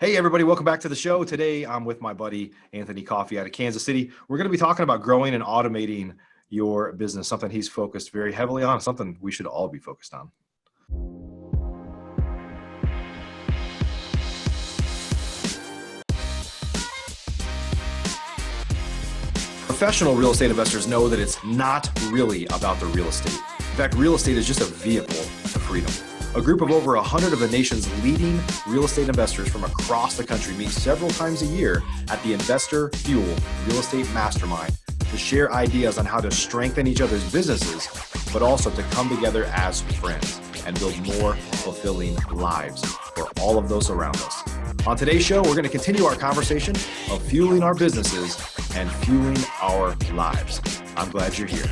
Hey, everybody, welcome back to the show. Today, I'm with my buddy, Anthony Coffey out of Kansas City. We're going to be talking about growing and automating your business, something he's focused very heavily on, something we should all be focused on. Professional real estate investors know that it's not really about the real estate. In fact, real estate is just a vehicle to freedom. A group of over 100 of the nation's leading real estate investors from across the country meet several times a year at the Investor Fuel Real Estate Mastermind to share ideas on how to strengthen each other's businesses, but also to come together as friends and build more fulfilling lives for all of those around us. On today's show, we're going to continue our conversation of fueling our businesses and fueling our lives. I'm glad you're here.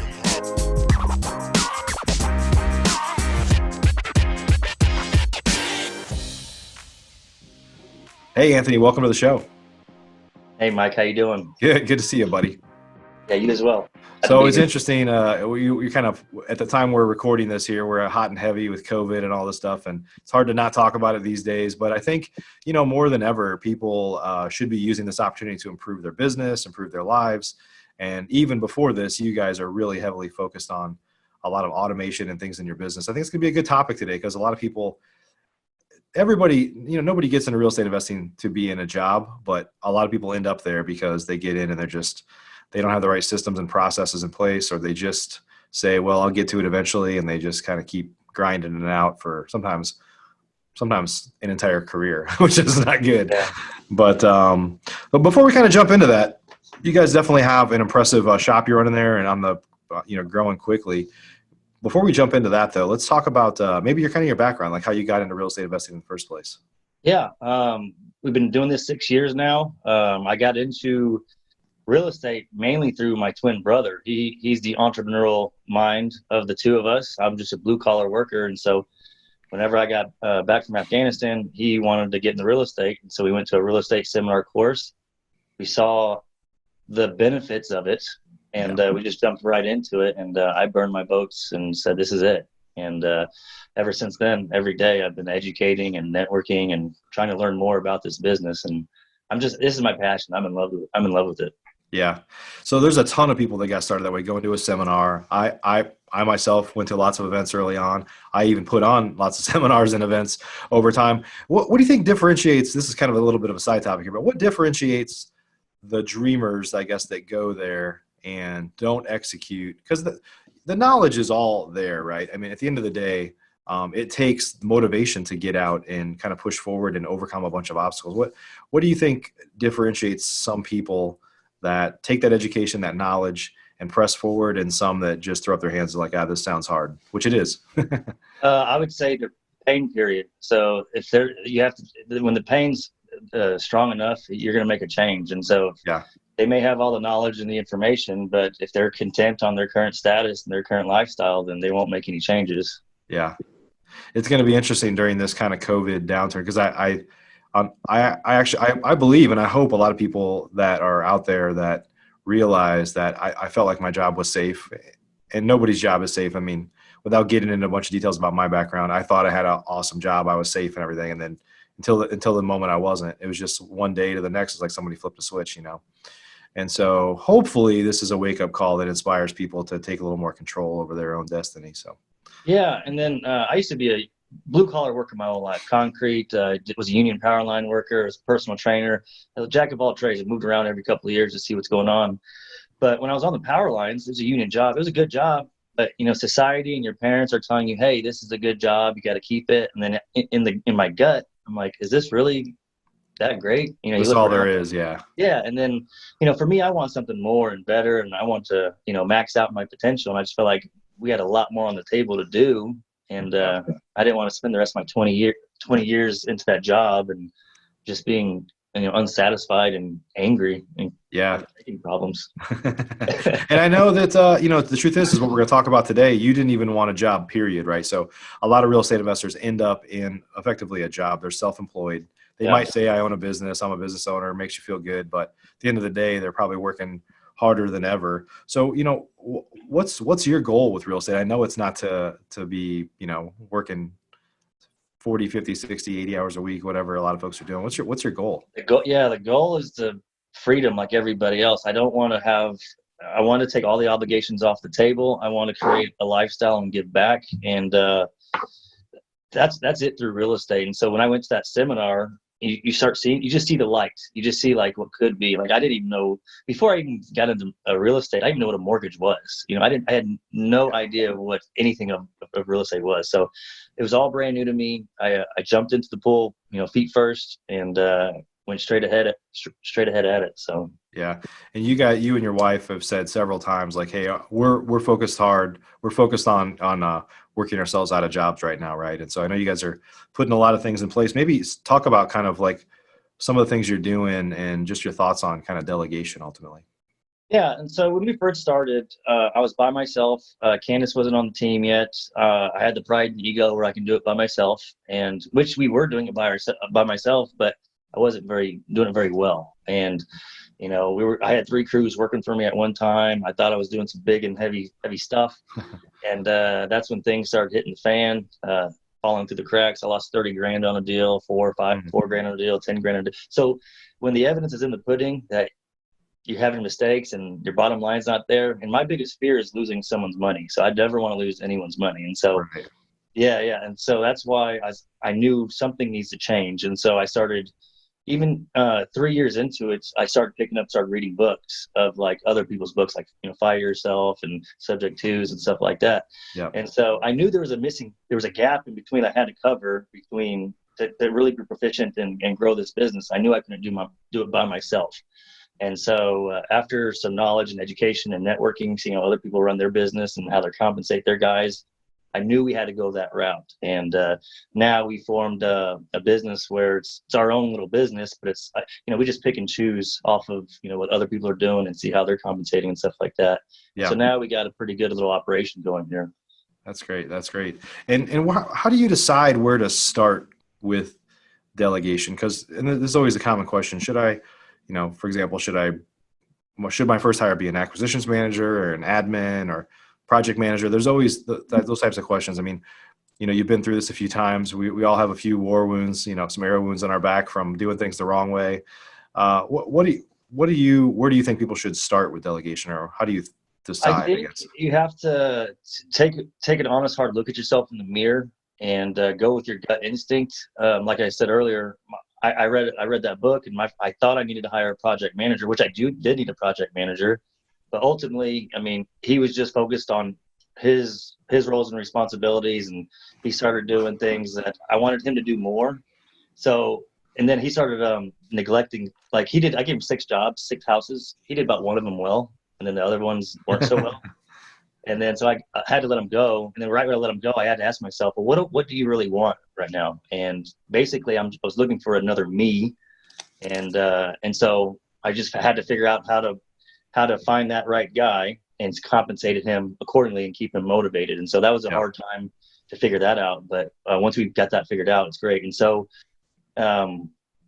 Hey, Anthony, welcome to the show. Hey, Mike, how you doing? Good to see you, buddy. Yeah, you as well. So it's interesting. You kind of, at the time we're recording this here, we're hot and heavy with COVID and all this stuff, and it's hard to not talk about it these days. But I think, more than ever, people should be using this opportunity to improve their business, improve their lives. And even before this, you guys are really heavily focused on a lot of automation and things in your business. I think it's going to be a good topic today because a lot of people, everybody, nobody gets into real estate investing to be in a job, but a lot of people end up there because they get in and they don't have the right systems and processes in place, or they just say, well, I'll get to it eventually. And they just kind of keep grinding it out for sometimes an entire career, which is not good. Yeah. But before we kind of jump into that, you guys definitely have an impressive shop you're running there and on the, growing quickly. Before we jump into that, though, let's talk about maybe your background, like how you got into real estate investing in the first place. Yeah, we've been doing this 6 years now. I got into real estate mainly through my twin brother. He's the entrepreneurial mind of the two of us. I'm just a blue collar worker, and so whenever I got back from Afghanistan, he wanted to get into real estate, and so we went to a real estate seminar course. We saw the benefits of it. And we just jumped right into it, and I burned my boats and said, this is it. And ever since then, every day I've been educating and networking and trying to learn more about this business. And this is my passion. I'm in love with it. Yeah. So there's a ton of people that got started that way, going to a seminar. I myself went to lots of events early on. I even put on lots of seminars and events over time. What do you think differentiates, this is kind of a little bit of a side topic here, but what differentiates the dreamers, I guess, that go there and don't execute? Because the knowledge is all there, right? I mean, at the end of the day, it takes motivation to get out and kind of push forward and overcome a bunch of obstacles. What do you think differentiates some people that take that education, that knowledge, and press forward, and some that just throw up their hands and like, this sounds hard, which it is? I would say the pain period. So when the pain's strong enough, you're going to make a change. And so yeah. They may have all the knowledge and the information, but if they're content on their current status and their current lifestyle, then they won't make any changes. Yeah. It's going to be interesting during this kind of COVID downturn, because I actually believe, and I hope a lot of people that are out there that realize that I felt like my job was safe, and nobody's job is safe. I mean, without getting into a bunch of details about my background, I thought I had an awesome job. I was safe and everything. And then until the moment I wasn't, it was just one day to the next. It's like somebody flipped a switch, And so hopefully this is a wake-up call that inspires people to take a little more control over their own destiny. So, yeah. And then I used to be a blue-collar worker my whole life. Concrete, was a union power line worker, was a personal trainer, a jack of all trades. I moved around every couple of years to see what's going on. But when I was on the power lines, it was a union job. It was a good job. But, society and your parents are telling you, hey, this is a good job. You got to keep it. And then in my gut, I'm like, is this really that great? That's all there is. Yeah. Yeah. And then, for me, I want something more and better, and I want to, max out my potential. And I just felt like we had a lot more on the table to do. And I didn't want to spend the rest of my 20 years into that job and just being, unsatisfied and angry and making problems. And I know that, the truth is what we're going to talk about today. You didn't even want a job, period. Right. So a lot of real estate investors end up in effectively a job. They're self-employed. They might say, I own a business. I'm a business owner. It makes you feel good. But at the end of the day, they're probably working harder than ever. So, what's your goal with real estate? I know it's not to be, working 40, 50, 60, 80 hours a week, whatever a lot of folks are doing. What's your goal? The goal is the freedom like everybody else. I want to take all the obligations off the table. I want to create a lifestyle and give back. And that's it through real estate. And so when I went to that seminar, you start seeing, you just see the light. You just see like what could be. Like I didn't even know, before I even got into real estate, I didn't know what a mortgage was. I had no idea what anything of real estate was. So it was all brand new to me. I jumped into the pool, feet first, and went straight ahead at it. So yeah. And you and your wife have said several times, like, hey, we're focused hard. We're focused on working ourselves out of jobs right now. Right. And so I know you guys are putting a lot of things in place. Maybe talk about kind of like some of the things you're doing and just your thoughts on kind of delegation ultimately. Yeah. And so when we first started, I was by myself. Candace wasn't on the team yet. I had the pride and ego where I can do it by myself, and which we were doing it by myself, but I wasn't doing it very well. And I had 3 crews working for me at one time. I thought I was doing some big and heavy stuff. And that's when things started hitting the fan, falling through the cracks. I lost 30 grand on a deal, 4 grand on a deal, 10 grand on a deal. So when the evidence is in the pudding that you're having mistakes and your bottom line's not there, and my biggest fear is losing someone's money. So I never want to lose anyone's money. And so, Right. yeah. And so that's why I knew something needs to change. And so I started, even 3 years into it, I started reading books of like other people's books, like, Fire Yourself and Subject Twos and stuff like that. Yeah. And so I knew there was a gap in between I had to cover to really be proficient and grow this business. I knew I couldn't do it by myself. And so after some knowledge and education and networking, seeing how other people run their business and how they compensate their guys, I knew we had to go that route. And now we formed a business where it's our own little business, but it's, we just pick and choose off of, what other people are doing and see how they're compensating and stuff like that. Yeah. So now we got a pretty good little operation going here. That's great. That's great. And how do you decide where to start with delegation? Because there's always a common question. Should I, for example, should my first hire be an acquisitions manager or an admin or project manager? There's always those types of questions. I mean, you've been through this a few times. We all have a few war wounds, some arrow wounds on our back from doing things the wrong way. Where do you think people should start with delegation, or how do you decide? I think you have to take an honest, hard look at yourself in the mirror and go with your gut instinct. Like I said earlier, I read that book, and I thought I needed to hire a project manager, which I did need a project manager. But ultimately, I mean, he was just focused on his roles and responsibilities, and he started doing things that I wanted him to do more. So, and then he started neglecting, like I gave him 6 jobs, 6 houses. He did about one of them well, and then the other ones weren't so well. And then so I had to let him go. And then right when I let him go, I had to ask myself, well, what do you really want right now? And basically, I was looking for another me, and so I just had to figure out how to find that right guy and compensated him accordingly and keep him motivated. And so that was a hard time to figure that out. But once we got that figured out, it's great. And so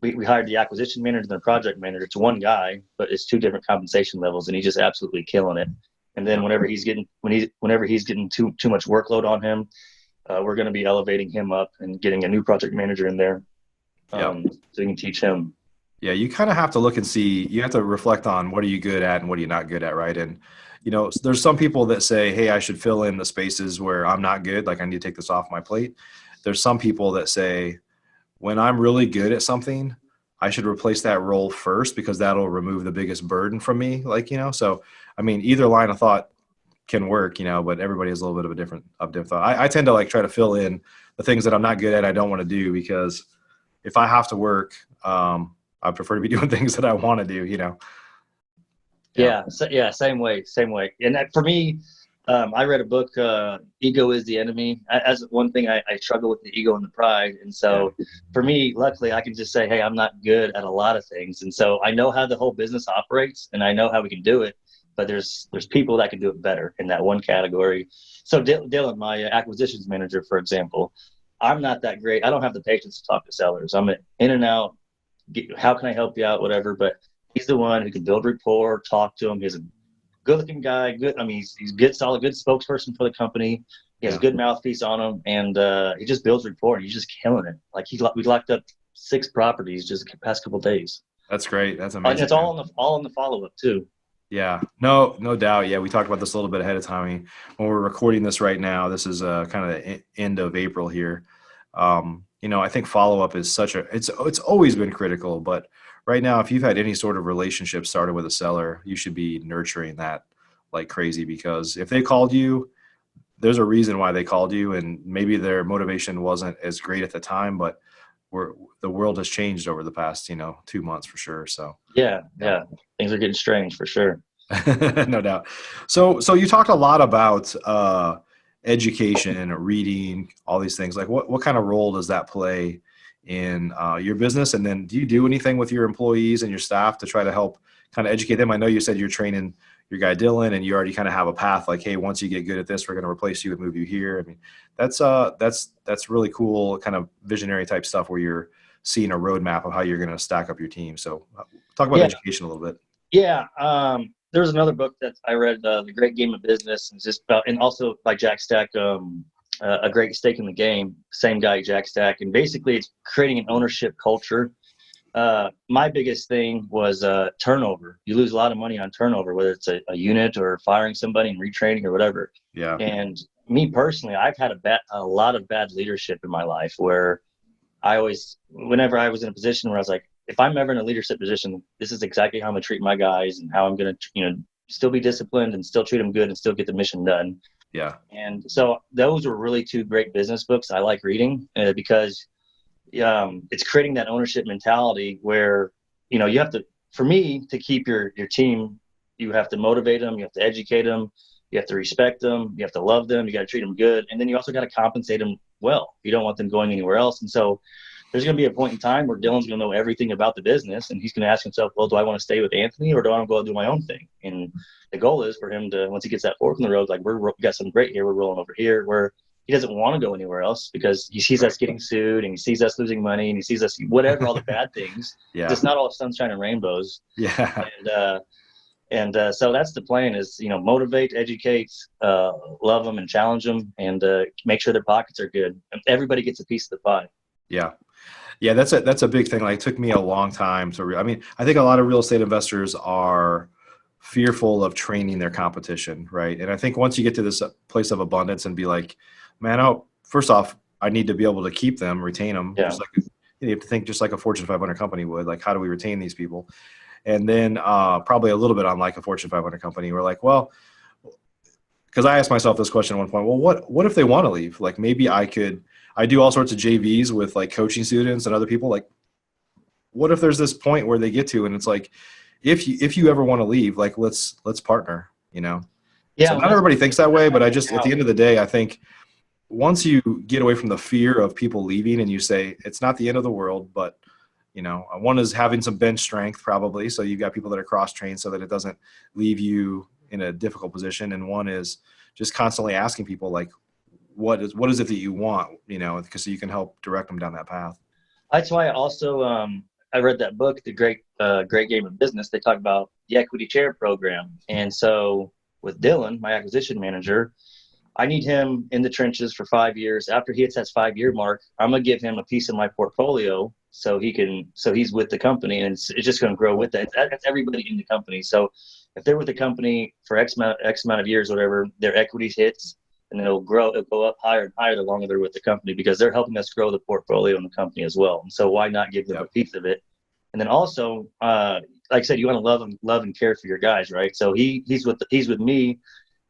we hired the acquisition manager and the project manager. It's one guy, but it's 2 different compensation levels, and he's just absolutely killing it. And then whenever he's getting too much workload on him, we're going to be elevating him up and getting a new project manager in there, so we can teach him. Yeah, you kind of have to look and see. You have to reflect on what are you good at and what are you not good at, right? And there's some people that say, "Hey, I should fill in the spaces where I'm not good. Like I need to take this off my plate." There's some people that say, "When I'm really good at something, I should replace that role first because that'll remove the biggest burden from me." So I mean, either line of thought can work, but everybody has a little bit of a different thought. I tend to try to fill in the things that I'm not good at, I don't want to do, because if I have to work, I prefer to be doing things that I want to do, Yeah. Same way. And for me, I read a book, Ego is the Enemy. As one thing, I struggle with the ego and the pride. And so for me, luckily, I can just say, hey, I'm not good at a lot of things. And so I know how the whole business operates, and I know how we can do it. But there's people that can do it better in that one category. So Dylan, my acquisitions manager, for example, I'm not that great. I don't have the patience to talk to sellers. I'm in and out. How can I help you out? Whatever. But he's the one who can build rapport, talk to him. He's a good-looking guy. Good. I mean, he's good, solid, good spokesperson for the company. He has a Yeah, good mouthpiece on him, and he just builds rapport. And he's just killing it. Like we locked up 6 properties just the past couple of days. that's great. That's And amazing, it's man. all in the follow up too. Yeah, no doubt. Yeah, we talked about this a little bit ahead of time. I mean, when we're recording this right now, this is kind of the end of April here. I think follow up is it's always been critical, but right now, if you've had any sort of relationship started with a seller, you should be nurturing that like crazy, because if they called you, there's a reason why they called you, and maybe their motivation wasn't as great at the time, but the world has changed over the past 2 months for sure. So Yeah, yeah. yeah. Things are getting strange for sure. No doubt. So you talked a lot about education, reading, all these things. Like what kind of role does that play in your business? And then do you do anything with your employees and your staff to try to help kind of educate them? I know you said you're training your guy Dylan, and you already kind of have a path like, hey, once you get good at this, we're going to replace you and move you here. I mean, that's really cool, kind of visionary type stuff where you're seeing a roadmap of how you're going to stack up your team. So talk about Yeah, education a little bit. yeah. There's another book that I read, The Great Game of Business, and it's just about, and also by Jack Stack, A Great Stake in the Game. Same guy, Jack Stack, and basically it's creating an ownership culture. My biggest thing was turnover. You lose a lot of money on turnover, whether it's a unit or firing somebody and retraining or whatever. Yeah. And me personally, I've had a lot of bad leadership in my life where whenever I was in a position where I was like, if I'm ever in a leadership position, this is exactly how I'm gonna treat my guys and how I'm gonna, still be disciplined and still treat them good and still get the mission done. Yeah. And so those are really 2 great business books I like reading because it's creating that ownership mentality where, you have to, for me to keep your team, you have to motivate them, you have to educate them, you have to respect them, you have to love them, you got to treat them good. And then you also got to compensate them well. You don't want them going anywhere else. And so there's going to be a point in time where Dylan's going to know everything about the business, and he's going to ask himself, well, do I want to stay with Anthony or do I want to go do my own thing? And the goal is for him to, once he gets that fork in the road, like we got something great here, we're rolling over here, where he doesn't want to go anywhere else because he sees us getting sued and he sees us losing money and he sees us whatever, all the bad things. Yeah. It's not all sunshine and rainbows. Yeah. And so that's the plan is, motivate, educate, love them and challenge them, and make sure their pockets are good. Everybody gets a piece of the pie. Yeah. Yeah. That's a big thing. Like it took me a long time I mean, I think a lot of real estate investors are fearful of training their competition. Right. And I think once you get to this place of abundance and be like, man, first off, I need to be able to keep them, retain them. Yeah. Just like you have to think just like a Fortune 500 company would, like, how do we retain these people? And then probably a little bit on like a Fortune 500 company, we're like, well, because I asked myself this question at one point, well, what if they want to leave? Like maybe I do all sorts of JVs with like coaching students and other people. Like, what if there's this point where they get to, and it's like, if you ever want to leave, like, let's partner, Yeah. So not everybody thinks that way, but at the end of the day, I think once you get away from the fear of people leaving and you say, it's not the end of the world, but one is having some bench strength probably. So you've got people that are cross-trained so that it doesn't leave you in a difficult position. And one is just constantly asking people like, what is it that you want, because so you can help direct them down that path. That's why I also, I read that book, The Great Game of Business. They talk about the equity chair program. And so with Dylan, my acquisition manager, I need him in the trenches for 5 years. After he hits that 5-year mark, I'm going to give him a piece of my portfolio so he's with the company, and it's just going to grow with that. That's everybody in the company. So if they're with the company for X amount of years, whatever, their equities hits, and it'll go up higher and higher the longer they're with the company, because they're helping us grow the portfolio in the company as well. And so why not give them a piece of it? And then also, like I said, you want to love and care for your guys, right? So he's with me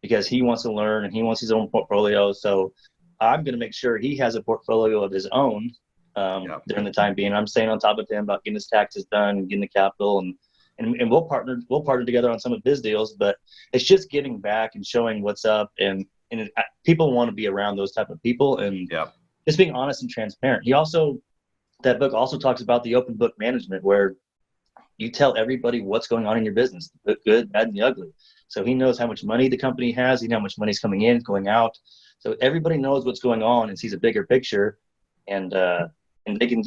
because he wants to learn and he wants his own portfolio. So I'm going to make sure he has a portfolio of his own during the time being. I'm staying on top of him about getting his taxes done and getting the capital, and we'll partner together on some of his deals. But it's just giving back and showing what's up, and people want to be around those type of people, and just being honest and transparent. That book also talks about the open book management, where you tell everybody what's going on in your business, the good, bad, and the ugly. So he knows how much money the company has. He knows how much money's coming in, going out. So everybody knows what's going on and sees a bigger picture. And they can,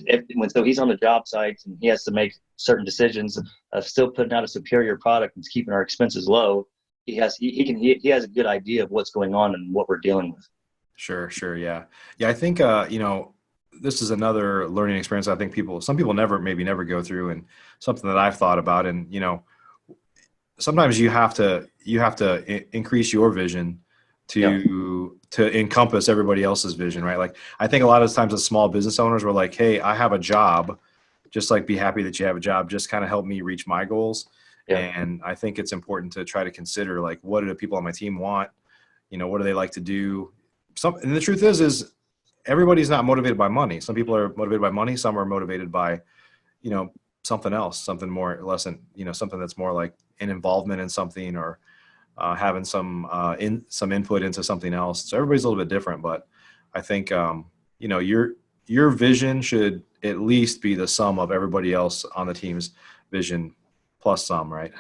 so he's on the job site and he has to make certain decisions of still putting out a superior product and keeping our expenses low. He has a good idea of what's going on and what we're dealing with. Sure. Yeah. Yeah. I think, this is another learning experience. I think some people maybe never go through, and something that I've thought about. And, sometimes you have to increase your vision Yeah. to encompass everybody else's vision, right? Like, I think a lot of times as small business owners, we're like, hey, I have a job, just like, be happy that you have a job, just kind of help me reach my goals. Yeah. And I think it's important to try to consider, like, what do the people on my team want? What do they like to do? And the truth is everybody's not motivated by money. Some people are motivated by money. Some are motivated by, you know, something else, something more or less, something that's more like an involvement in something, or having some input into something else. So everybody's a little bit different, but I think, your vision should at least be the sum of everybody else on the team's vision plus some, right?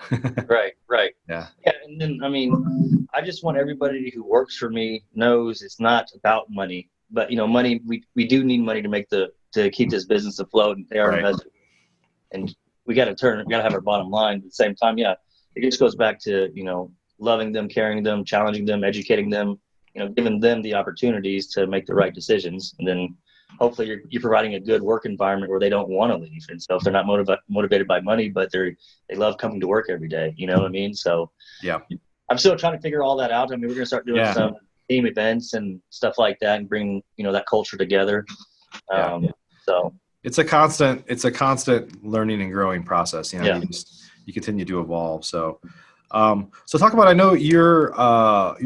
Right. Yeah. Yeah. And then, I mean, I just want everybody who works for me knows it's not about money, but money, we do need money to keep this business afloat and pay our Right. investors. And we got to have our bottom line. At the same time, yeah, it just goes back to, loving them, caring them, challenging them, educating them, giving them the opportunities to make the right decisions. And then hopefully you're providing a good work environment where they don't want to leave. And so if they're not motivated by money, but they love coming to work every day, you know what I mean? So Yeah. I'm still trying to figure all that out. I mean, we're going to start doing some team events and stuff like that and bring, that culture together. So it's a constant learning and growing process. You continue to evolve. So talk about, I know you're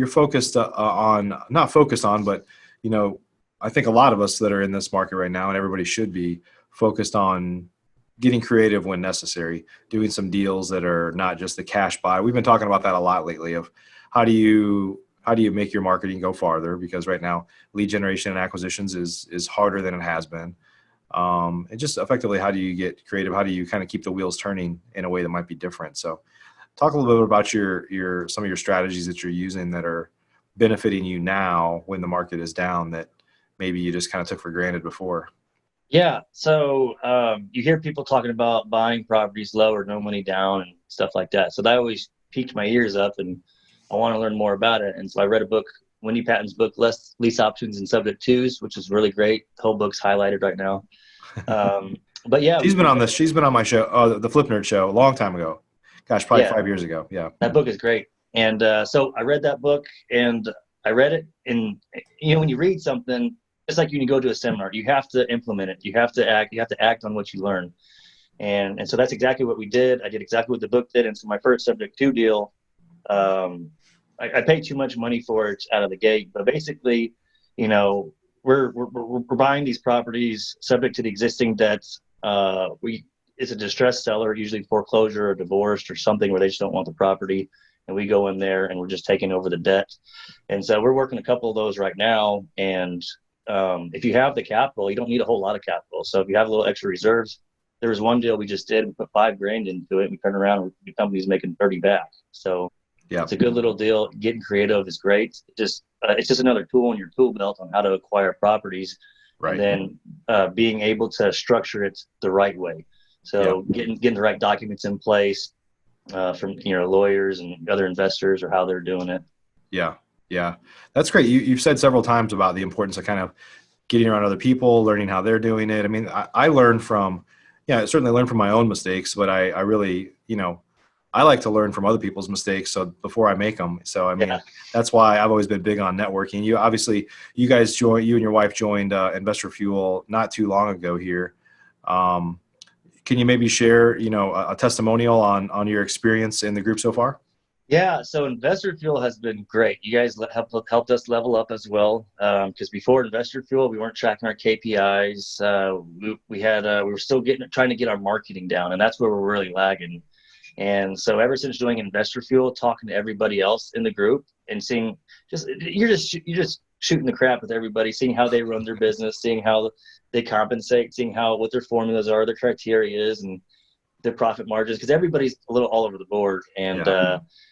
focused not focused on, but, I think a lot of us that are in this market right now, and everybody should be focused on getting creative when necessary, doing some deals that are not just the cash buy. We've been talking about that a lot lately, of how do you make your marketing go farther? Because right now lead generation and acquisitions is harder than it has been. And just effectively, how do you get creative? How do you kind of keep the wheels turning in a way that might be different? So talk a little bit about some of your strategies that you're using that are benefiting you now when the market is down, that maybe you just kind of took for granted before. Yeah. So you hear people talking about buying properties low or no money down and stuff like that. So that always piqued my ears up, and I want to learn more about it. And so I read a book, Wendy Patton's book, Lease Options and Subject Twos, which is really great. The whole book's highlighted right now. But yeah, She's been on my show, the Flip Nerd show, a long time ago. Gosh, probably 5 years ago. Yeah. That book is great. And so I read that book, and I read it. And, when you read something, it's like when you go to a seminar, you have to implement it. You have to act on what you learn. And so that's exactly what we did. I did exactly what the book did. And so my first subject to deal, I paid too much money for it out of the gate. But basically, we're buying these properties subject to the existing debts. It's a distressed seller, usually foreclosure or divorced or something, where they just don't want the property. And we go in there and we're just taking over the debt. And so we're working a couple of those right now. And if you have the capital, you don't need a whole lot of capital. So if you have a little extra reserves, there was one deal we just did. We put $5,000 into it. We turned around and the company's making 30 back. So yeah, it's a good little deal. Getting creative is great. It's just another tool in your tool belt on how to acquire properties. Right. And then being able to structure it the right way. So getting the right documents in place from lawyers and other investors, or how they're doing it. Yeah, that's great. You've said several times about the importance of kind of getting around other people, learning how they're doing it. I mean, I certainly learn from my own mistakes, but I really, I like to learn from other people's mistakes, so before I make them. So I mean, that's why I've always been big on networking. You and your wife joined Investor Fuel not too long ago here. Can you maybe share, a testimonial on your experience in the group so far? Yeah, so Investor Fuel has been great. You guys helped us level up as well. Because before Investor Fuel, we weren't tracking our KPIs. We were still trying to get our marketing down, and that's where we're really lagging. And so ever since joining Investor Fuel, talking to everybody else in the group and seeing you're just shooting the crap with everybody, seeing how they run their business, seeing how they compensate, seeing what their formulas are, their criteria is, and their profit margins, because everybody's a little all over the board. And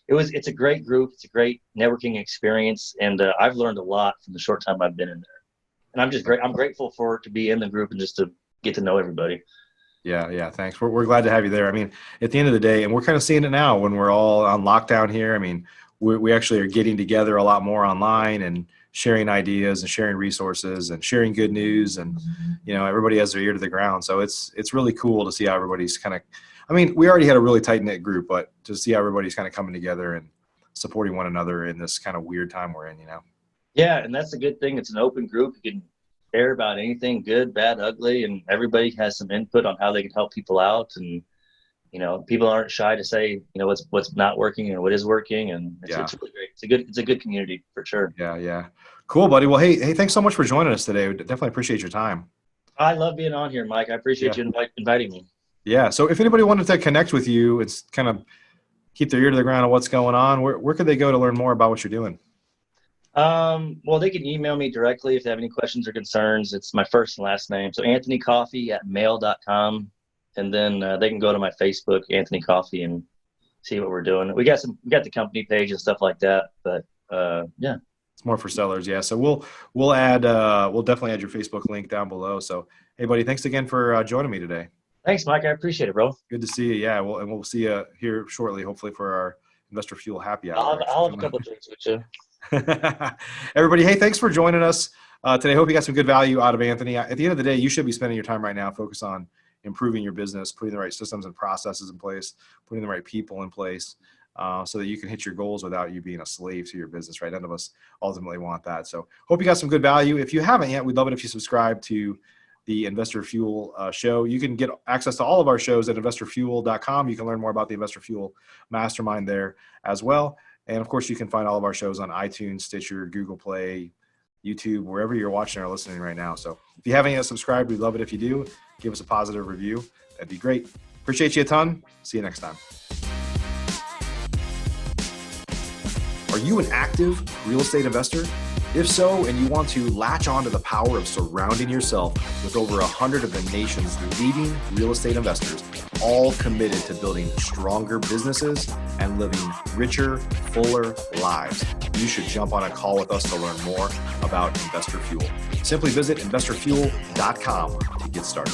it's a great group. It's a great networking experience. And I've learned a lot from the short time I've been in there. And I'm grateful to be in the group and just to get to know everybody. Yeah. Thanks. We're glad to have you there. I mean, at the end of the day, and we're kind of seeing it now when we're all on lockdown here. I mean, we actually are getting together a lot more online and sharing ideas and sharing resources and sharing good news. And, everybody has their ear to the ground. So it's really cool to see how everybody's kind of, we already had a really tight knit group, but to see how everybody's kind of coming together and supporting one another in this kind of weird time we're in, Yeah. And that's the good thing. It's an open group. You can share about anything, good, bad, ugly, and everybody has some input on how they can help people out. And, people aren't shy to say, what's not working and what is working. And it's really great. It's a good community for sure. Yeah. Yeah. Cool, buddy. Well, hey, thanks so much for joining us today. We definitely appreciate your time. I love being on here, Mike. I appreciate you inviting me. Yeah. So if anybody wanted to connect with you, it's kind of keep their ear to the ground on what's going on. Where could they go to learn more about what you're doing? Well, they can email me directly if they have any questions or concerns. It's my first and last name. So Anthony Coffey at mail.com. And then they can go to my Facebook, Anthony Coffey, and see what we're doing. We got the company page and stuff like that. But yeah. It's more for sellers. Yeah. So we'll definitely add your Facebook link down below. So hey, buddy, thanks again for joining me today. Thanks, Mike. I appreciate it, bro. Good to see you. Yeah. We'll see you here shortly, hopefully for our Investor Fuel happy hour. I'll have a couple of drinks with you. Everybody, hey, thanks for joining us today. Hope you got some good value out of Anthony. At the end of the day, you should be spending your time right now focus on improving your business, putting the right systems and processes in place, putting the right people in place, so that you can hit your goals without you being a slave to your business, right? None of us ultimately want that. So hope you got some good value. If you haven't yet, we'd love it if you subscribe to the Investor Fuel show. You can get access to all of our shows at investorfuel.com. You can learn more about the Investor Fuel Mastermind there as well. And of course, you can find all of our shows on iTunes, Stitcher, Google Play, YouTube, wherever you're watching or listening right now. So if you haven't yet subscribed, we'd love it if you do. Give us a positive review. That'd be great. Appreciate you a ton. See you next time. Are you an active real estate investor? If so, and you want to latch on to the power of surrounding yourself with over 100 of the nation's leading real estate investors, all committed to building stronger businesses and living richer, fuller lives, you should jump on a call with us to learn more about Investor Fuel. Simply visit investorfuel.com to get started.